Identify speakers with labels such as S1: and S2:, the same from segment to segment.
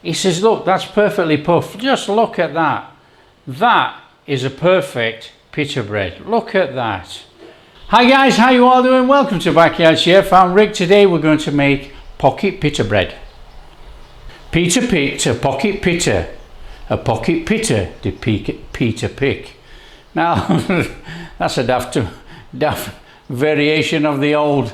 S1: He says, look, that's perfectly puffed. Just look at that. That is a perfect pita bread. Look at that. Hi guys, how you all doing? Welcome to Backyard Chef. I'm Rick. Today we're going to make pocket pita bread. Pita picked a pocket pita. A pocket pita did Peter pick. Now, that's a daft variation of the old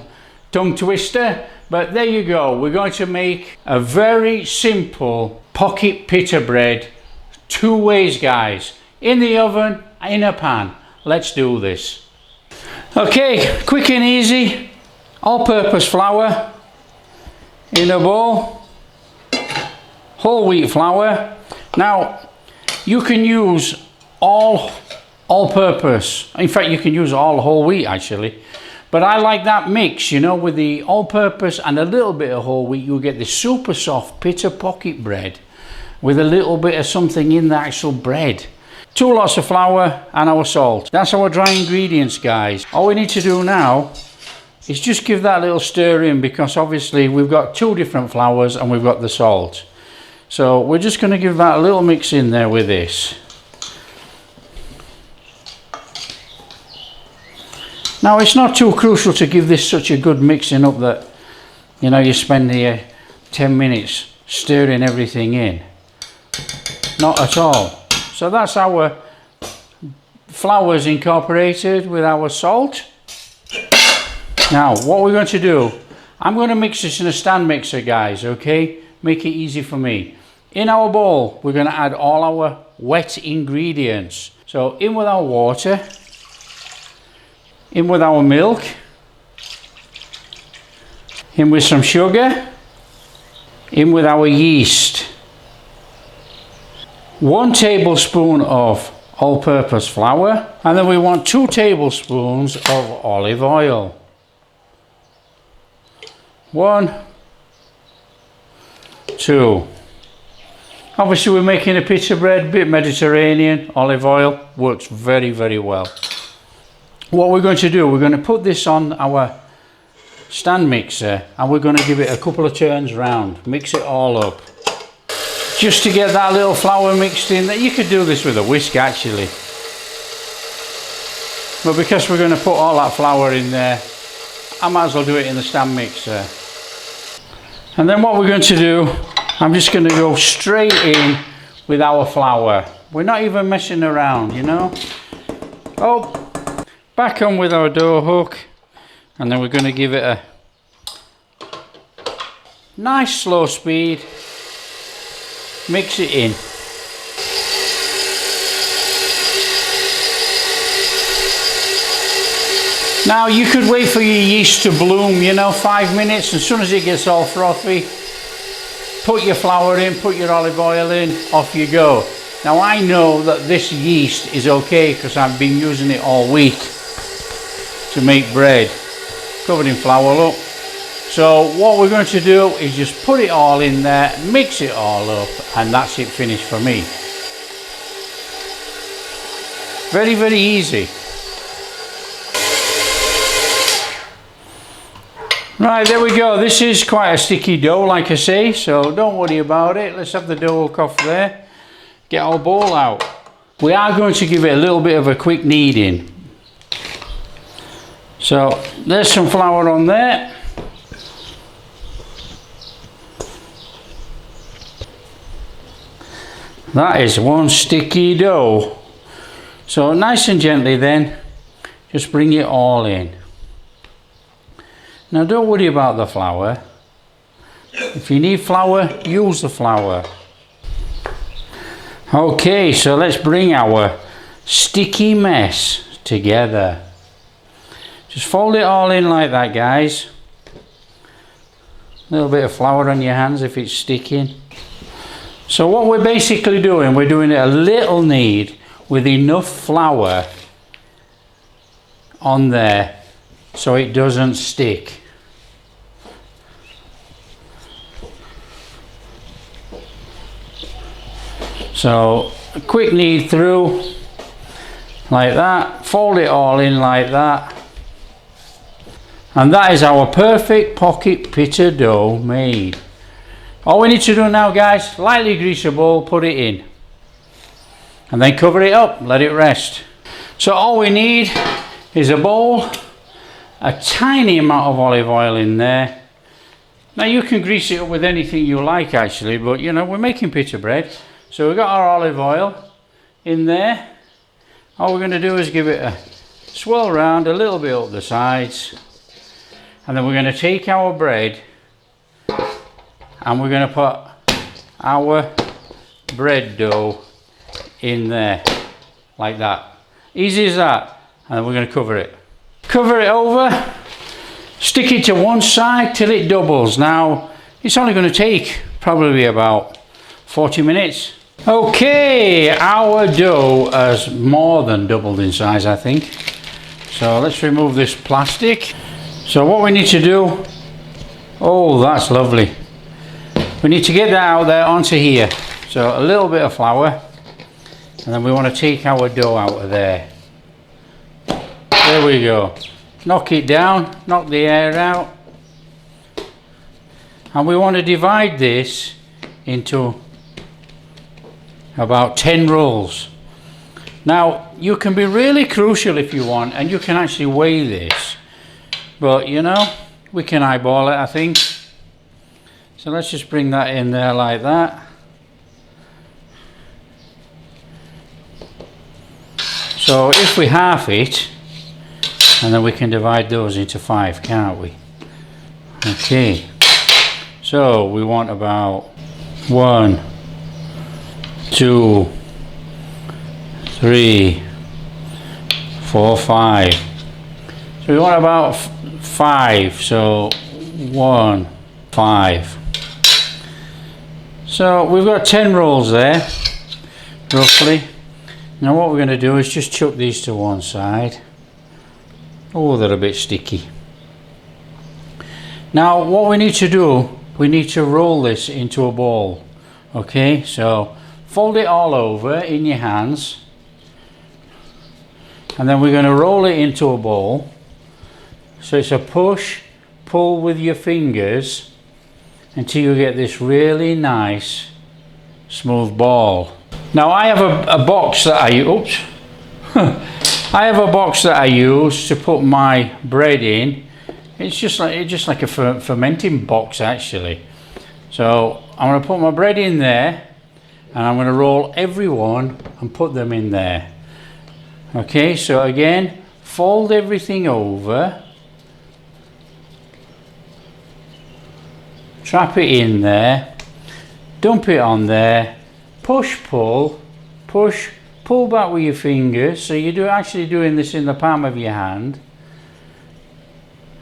S1: tongue twister. But there you go. We're going to make a very simple pocket pita bread. Two ways, guys. In the oven, in a pan. Let's do this. Okay, quick and easy. All-purpose flour in a bowl. Whole wheat flour. Now, you can use all-purpose. In fact, you can use all whole wheat actually. But I like that mix, you know, with the all-purpose and a little bit of whole wheat. You'll get this super soft pita pocket bread with a little bit of something in the actual bread. 2 lots of flour and our salt. That's our dry ingredients, guys. All we need to do now is just give that a little stir in, because obviously we've got 2 different flours and we've got the salt. So we're just going to give that a little mix in there with this. Now, it's not too crucial to give this such a good mixing up that, you know, you spend the 10 minutes stirring everything in. Not at all. So that's our flours incorporated with our salt. Now, what we're going to do, I'm going to mix this in a stand mixer, guys, okay? Make it easy for me. In our bowl, we're going to add all our wet ingredients. So in with our water. In with our milk, in with some sugar, in with our yeast, 1 tablespoon of all-purpose flour, and then we want 2 tablespoons of olive oil. 1, 2. Obviously we're making a pita bread, a bit Mediterranean, olive oil works very, very well. What we're going to do, we're going to put this on our stand mixer and we're going to give it a couple of turns round, mix it all up, just to get that little flour mixed in. That you could do this with a whisk actually, but because we're going to put all that flour in there, I might as well do it in the stand mixer. And then what we're going to do, I'm just going to go straight in with our flour. We're not even messing around, you know. Oh, back on with our dough hook, and then we're going to give it a nice slow speed, mix it in. Now you could wait for your yeast to bloom, you know, 5 minutes. As soon as it gets all frothy, put your flour in, put your olive oil in, off you go. Now I know that this yeast is okay because I've been using it all week to make bread, covered in flour, look. So what we're going to do is just put it all in there, mix it all up, and that's it, finished for me. Very, very easy. Right, there we go. This is quite a sticky dough, like I say, so don't worry about it. Let's have the dough hook off there. Get our bowl out. We are going to give it a little bit of a quick kneading. So there's some flour on there. That is one sticky dough. So nice and gently then, just bring it all in. Now don't worry about the flour. If you need flour, use the flour. Okay, so let's bring our sticky mess together. Just fold it all in like that, guys. A little bit of flour on your hands if it's sticking. So what we're basically doing, we're doing a little knead with enough flour on there so it doesn't stick. So a quick knead through like that, fold it all in like that, and that is our perfect pocket pita dough made. All we need to do now, guys, lightly grease a bowl, put it in, and then cover it up, let it rest. So all we need is a bowl, a tiny amount of olive oil in there. Now you can grease it up with anything you like actually, but you know, we're making pita bread. So we've got our olive oil in there. All we're going to do is give it a swirl around, a little bit up the sides, and then we're going to take our bread and we're going to put our bread dough in there like that. Easy as that. And then we're going to cover it. Cover it over, stick it to one side till it doubles. Now it's only going to take probably about 40 minutes. Okay, our dough has more than doubled in size, I think. So let's remove this plastic. So what we need to do, oh, that's lovely. We need to get that out there onto here. So a little bit of flour, and then we want to take our dough out of there. There we go. Knock it down, knock the air out. And we want to divide this into about 10 rolls. Now you can be really crucial if you want, and you can actually weigh this, but you know, we can eyeball it, I think. So let's just bring that in there like that. So if we half it, and then we can divide those into 5, can't we? Okay, so we want about 1, 2, 3, 4, 5. So we want about 5, so 1, 5. So we've got 10 rolls there, roughly. Now what we're going to do is just chuck these to one side. Oh, they're a bit sticky. Now what we need to do, we need to roll this into a ball. Okay, so fold it all over in your hands, and then we're going to roll it into a ball. So it's a push, pull with your fingers until you get this really nice smooth ball. Now I have a box that I use. I have a box that I use to put my bread in. It's just like a fermenting box actually. So I'm going to put my bread in there, and I'm going to roll every one and put them in there. Okay, so again, fold everything over, trap it in there, dump it on there, push, pull, push, pull back with your fingers. So you're actually doing this in the palm of your hand,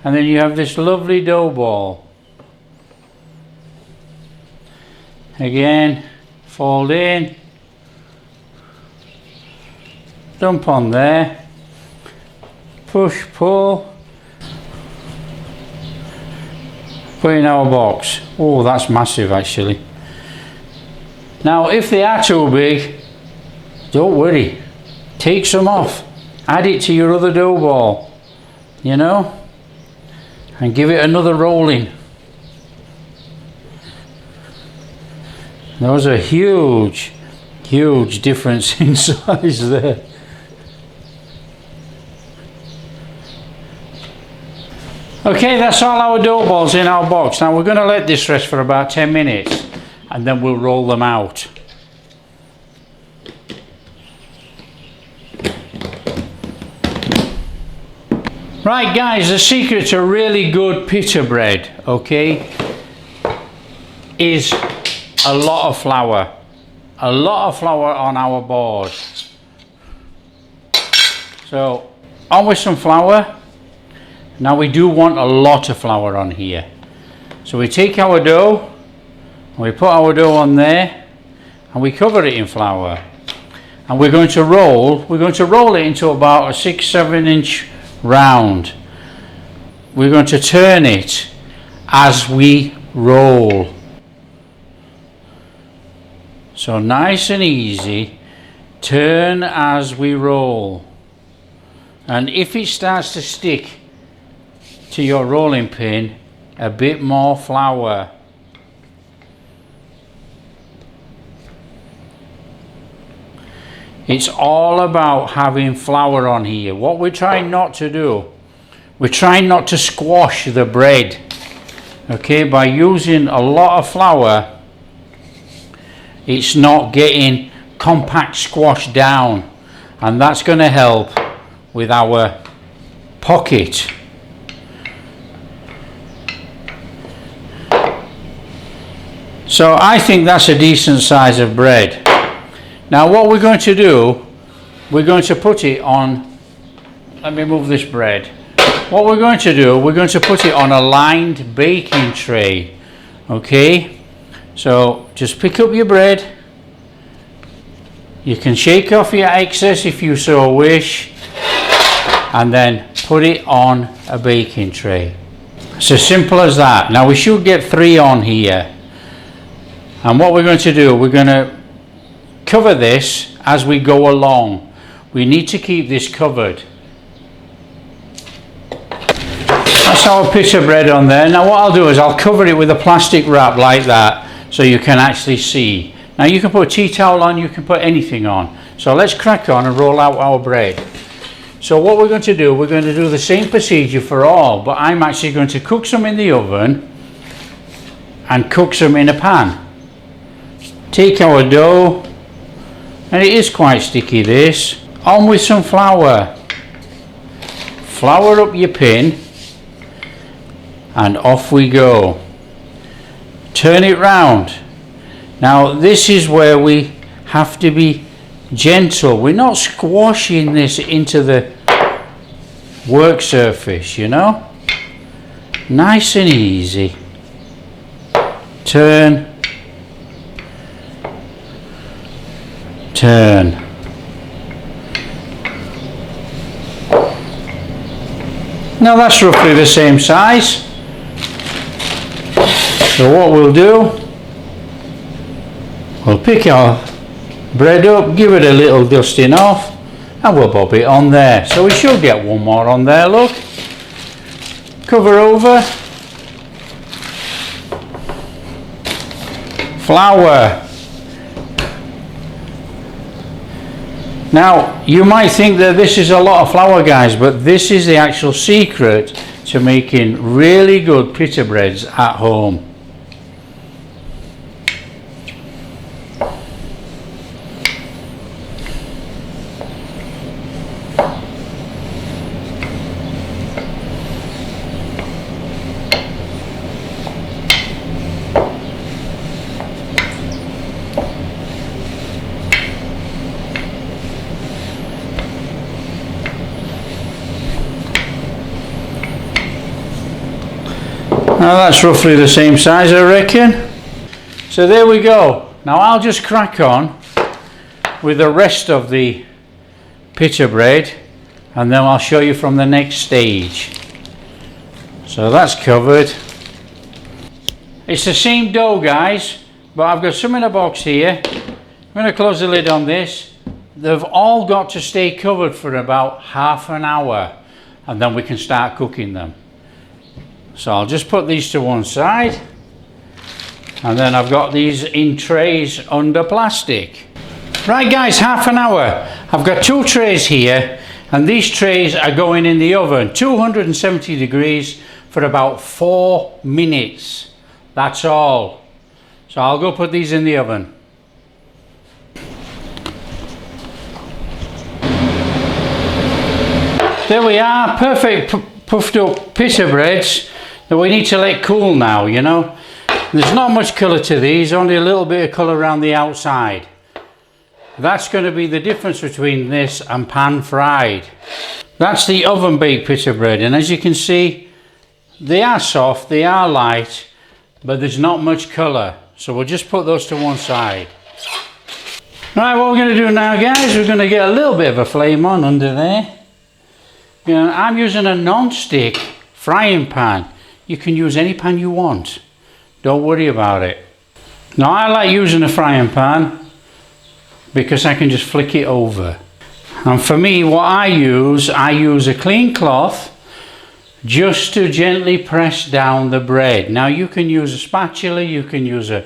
S1: and then you have this lovely dough ball. Again, fold in, dump on there, push, pull, put in our box. Oh, that's massive actually. Now if they are too big, don't worry, take some off, add it to your other dough ball, you know, and give it another rolling. There was a huge difference in size there. Okay, that's all our dough balls in our box. Now we're going to let this rest for about 10 minutes and then we'll roll them out. Right guys, the secret to really good pita bread, okay, is a lot of flour. A lot of flour on our board. So on with some flour. Now we do want a lot of flour on here. So we take our dough and we put our dough on there and we cover it in flour. And we're going to roll it into about a 6-7 inch round. We're going to turn it as we roll. So nice and easy, turn as we roll. And if it starts to stick to your rolling pin, a bit more flour. It's all about having flour on here. What we're trying not to do, we're trying not to squash the bread. Okay, by using a lot of flour, it's not getting compact squashed down, and that's going to help with our pocket. So I think that's a decent size of bread. Now what we're going to do, we're going to put it on, let me move this bread. What we're going to do, we're going to put it on a lined baking tray. Okay, so just pick up your bread. You can shake off your excess if you so wish, and then put it on a baking tray. It's as simple as that. Now we should get 3 on here, and what we're going to do, we're going to cover this as we go along. We need to keep this covered. That's our pita bread on there. Now what I'll do is I'll cover it with a plastic wrap like that, so you can actually see. Now you can put a tea towel on, you can put anything on. So let's crack on and roll out our bread. So what we're going to do, we're going to do the same procedure for all, but I'm actually going to cook some in the oven and cook some in a pan. Take our dough, and it is quite sticky this, on with some flour. Flour up your pin, and off we go. Turn it round. Now this is where we have to be gentle. We're not squashing this into the work surface, you know. Nice and easy. Turn, turn. Now that's roughly the same size. So what we'll do, we'll pick our bread up, give it a little dusting off, and we'll bob it on there. So we should get 1 more on there, look. Cover over. Flour. Now you might think that this is a lot of flour, guys, but this is the actual secret to making really good pita breads at home. Now that's roughly the same size, I reckon. So there we go. Now I'll just crack on with the rest of the pita bread, and then I'll show you from the next stage. So that's covered. It's the same dough, guys, but I've got some in a box here. I'm going to close the lid on this. They've all got to stay covered for about half an hour, and then we can start cooking them. So I'll just put these to one side, and then I've got these in trays under plastic. Right guys, half an hour. I've got 2 trays here, and these trays are going in the oven 270 degrees for about 4 minutes. That's all. So I'll go put these in the oven. There we are, perfect puffed up pita breads that we need to let cool now, you know. There's not much colour to these, only a little bit of colour around the outside. That's going to be the difference between this and pan fried. That's the oven baked pita bread, and as you can see, they are soft, they are light, but there's not much colour. So we'll just put those to one side. Right, what we're going to do now, guys, we're going to get a little bit of a flame on under there. You know, I'm using a non-stick frying pan. You can use any pan you want. Don't worry about it. Now I like using a frying pan because I can just flick it over. And for me, what I use a clean cloth just to gently press down the bread. Now you can use a spatula, you can use a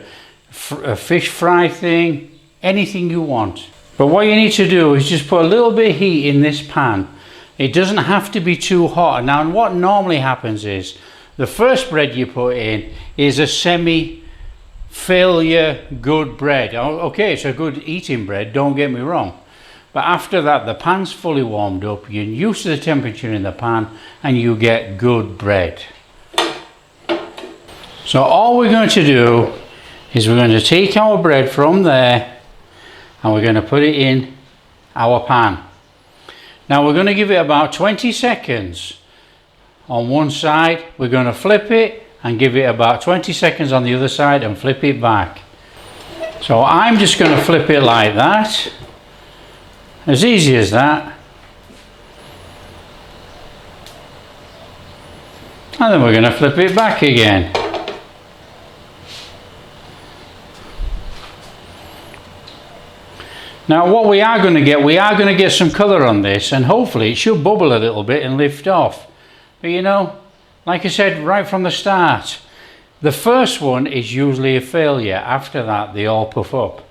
S1: fish fry thing, anything you want. But what you need to do is just put a little bit of heat in this pan. It doesn't have to be too hot. Now what normally happens is the first bread you put in is a semi-failure good bread. Okay, it's a good eating bread, don't get me wrong. But after that, the pan's fully warmed up, you're used to the temperature in the pan, and you get good bread. So all we're going to do is we're going to take our bread from there and we're going to put it in our pan. Now we're going to give it about 20 seconds on one side. We're going to flip it and give it about 20 seconds on the other side and flip it back. So I'm just going to flip it like that. As easy as that. And then we're going to flip it back again. Now what we are going to get some colour on this, and hopefully it should bubble a little bit and lift off. But you know, like I said right from the start, the first one is usually a failure. After that they all puff up.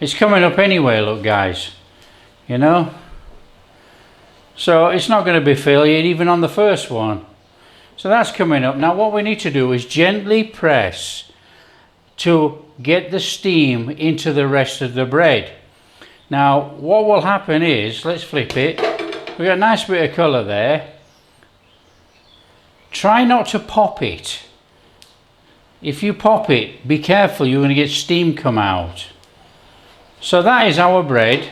S1: It's coming up anyway, look guys, you know. So it's not going to be failure even on the first one. So that's coming up. Now what we need to do is gently press to get the steam into the rest of the bread. Now what will happen is, let's flip it, we got a nice bit of colour there. Try not to pop it. If you pop it, be careful, you're going to get steam come out. So that is our bread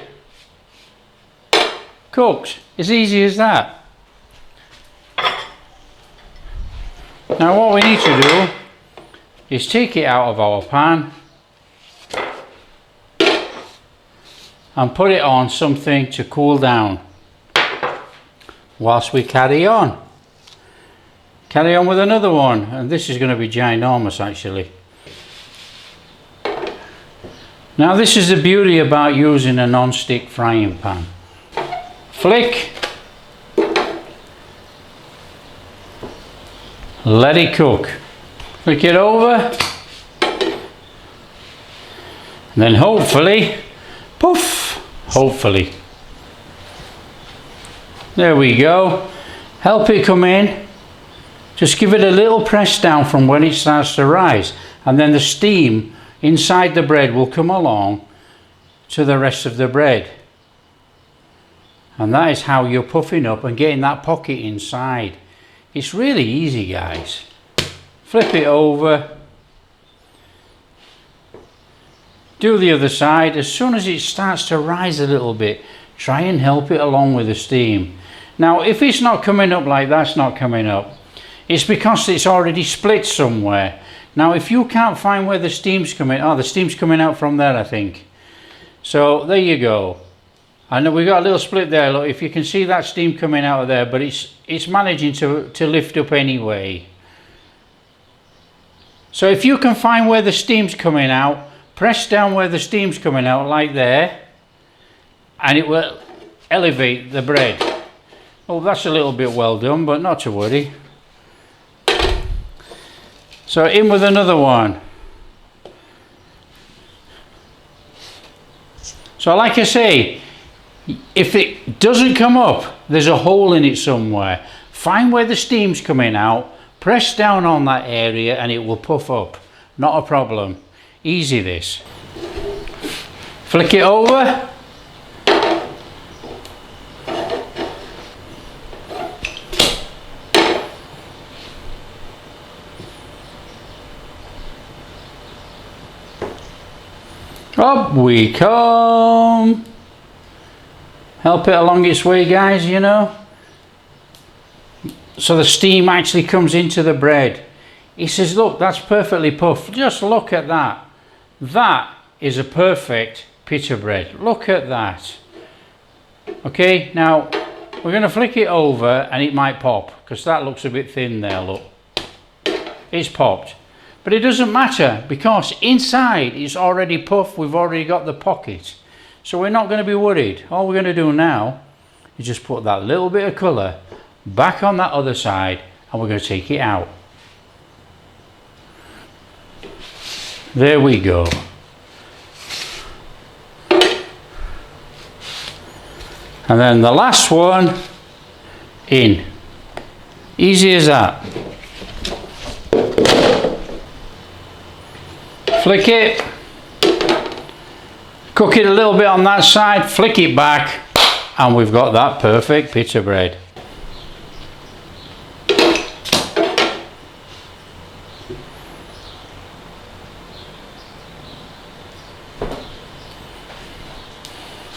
S1: cooked. As easy as that. Now what we need to do is take it out of our pan and put it on something to cool down whilst we carry on. Carry on with another one, and this is going to be ginormous actually. Now this is the beauty about using a non-stick frying pan. Flick, let it cook. Flick it over, and then hopefully, poof, hopefully. There we go. Help it come in. Just give it a little press down from when it starts to rise, and then the steam inside the bread will come along to the rest of the bread. And that is how you're puffing up and getting that pocket inside. It's really easy, guys. Flip it over, do the other side. As soon as it starts to rise a little bit, try and help it along with the steam. Now if it's not coming up like that's not coming up, it's because it's already split somewhere. Now if you can't find where the steam's coming, oh, the steam's coming out from there I think. So there you go. I know we got a little split there, look, if you can see that steam coming out of there, but it's managing to lift up anyway. So if you can find where the steam's coming out, press down where the steam's coming out like there, and it will elevate the bread. Oh, that's a little bit well done, but not to worry. So in with another one. So like I say, if it doesn't come up, there's a hole in it somewhere. Find where the steam's coming out, press down on that area and it will puff up. Not a problem. Easy this. Flick it over. Up we come. Help it along its way, guys, you know. So the steam actually comes into the bread. He says, look, that's perfectly puffed. Just look at that. That is a perfect pita bread. Look at that. Okay, now we're going to flick it over and it might pop because that looks a bit thin there, look. It's popped. But it doesn't matter because inside it's already puffed. We've already got the pocket. So we're not going to be worried. All we're going to do now is just put that little bit of colour back on that other side and we're going to take it out. There we go. And then the last one in. Easy as that. Flick it. Cook it a little bit on that side, flick it back, and we've got that perfect pita bread.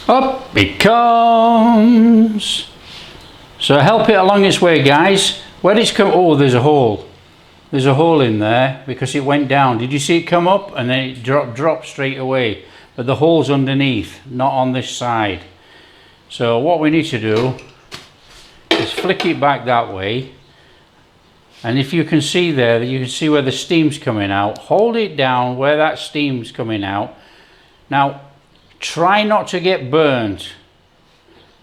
S1: Up it comes. So help it along its way, guys. Where did it come? Oh, there's a hole. There's a hole in there because it went down. Did you see it come up and then it dropped straight away? But the hole's underneath, not on this side. So what we need to do is flick it back that way. And if you can see there, you can see where the steam's coming out. Hold it down where that steam's coming out. Now, try not to get burnt.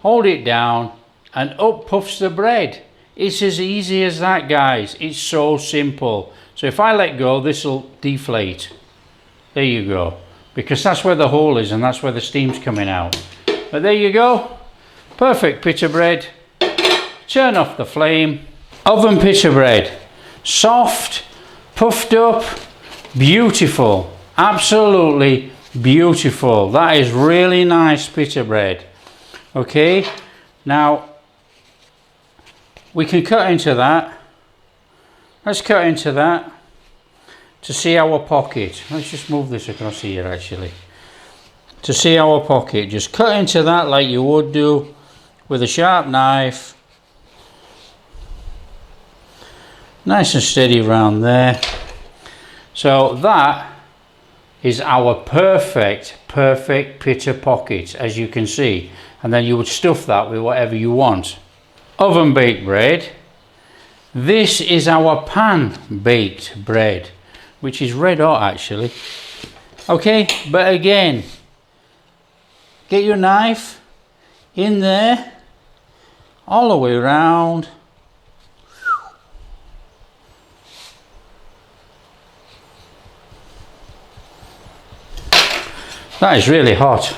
S1: Hold it down and up puffs the bread. It's as easy as that, guys. It's so simple. So if I let go, this will deflate. There you go. Because that's where the hole is and that's where the steam's coming out. But there you go. Perfect pita bread. Turn off the flame. Oven pita bread. Soft, puffed up, beautiful. Absolutely beautiful. That is really nice pita bread. Okay, now we can cut into that. Let's cut into that to see our pocket. Let's just move this across here actually. To see our pocket, just cut into that like you would do with a sharp knife. Nice and steady around there. So that is our perfect pita pocket, as you can see. And then you would stuff that with whatever you want. Oven baked bread. This is our pan baked bread, which is red hot actually. Okay, but again, get your knife in there, all the way around. That is really hot.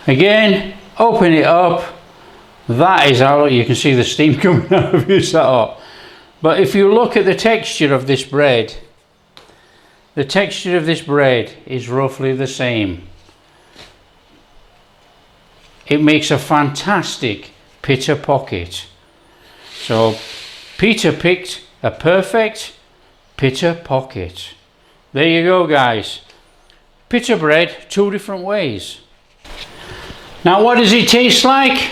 S1: Again, open it up. That is how you can see the steam coming out of it that hot. But if you look at the texture of this bread, the texture of this bread is roughly the same. It makes a fantastic pita pocket. So Peter picked a perfect pita pocket. There you go, guys. Pita bread, two different ways. Now what does it taste like?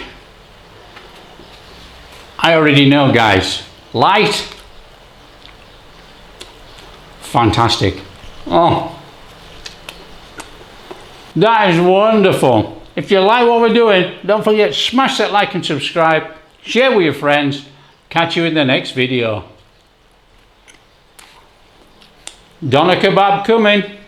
S1: I already know, guys. Light. Fantastic. Oh, that is wonderful. If you like what we're doing, don't forget, smash that like and subscribe. Share with your friends. Catch you in the next video. Doner kebab coming.